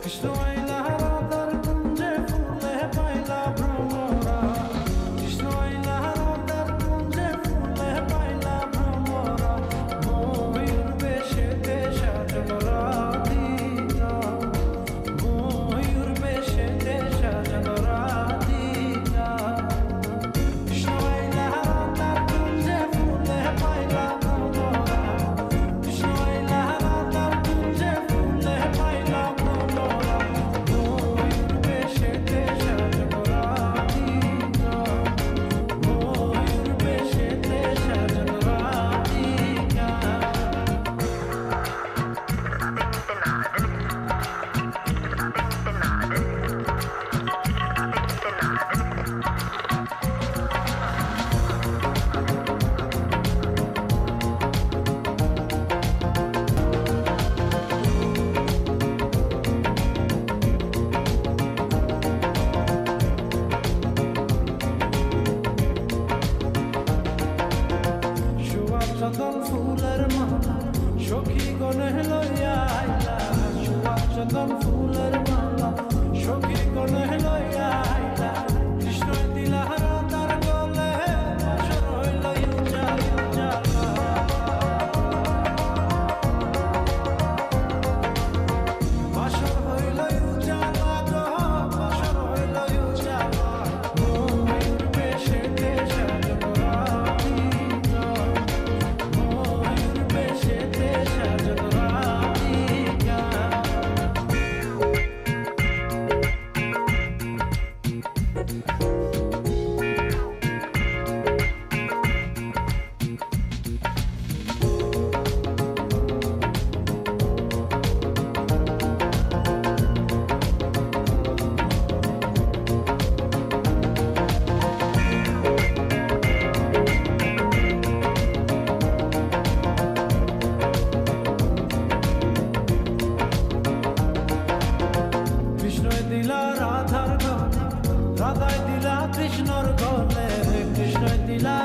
কৃষ্ণ আইলা রাধার কুঞ্জে ফুলে পাইলা ভ্রমরা, কৃষ্ণ আইলা রাধার কুঞ্জে ফুলে পাইলা ভ্রমরা, ময়ূর বেশেতে সাজল রাধিকা, ময়ূর বেশেতে সাজল রাধিকা। কৃষ্ণ আইলা রাধার কুঞ্জে ফুলে পাইলা ভ্রমরা, কৃষ্ণ আইলা রাধার কুঞ্জে ফুলে পাইলা ভ্রমরা, ময়ূর বেশেতে সাজল রাধিকা, ময়ূর বেশেতে সাজল রাধিকা। চন্দন ফুলের মালা সখী গনে লইয়া আইলা, সুয়া চন্দন ফুলের মালা সখী গনে লইয়া আইলা, কৃষ্ণ দিলা রাধার গলে বাসর হইল উজালা উজালা, বাসর হইল উজালা গো, বাসর হইল উজালা, ময়ূর বেশেতে সাজল রাধিকা, ময়ূর বেশেতে সাজল রাধিকা। কৃষ্ণই দিলা রাধার গলে, রাধাই দিলা কৃষ্ণর গলে, কৃষ্ণই দিলা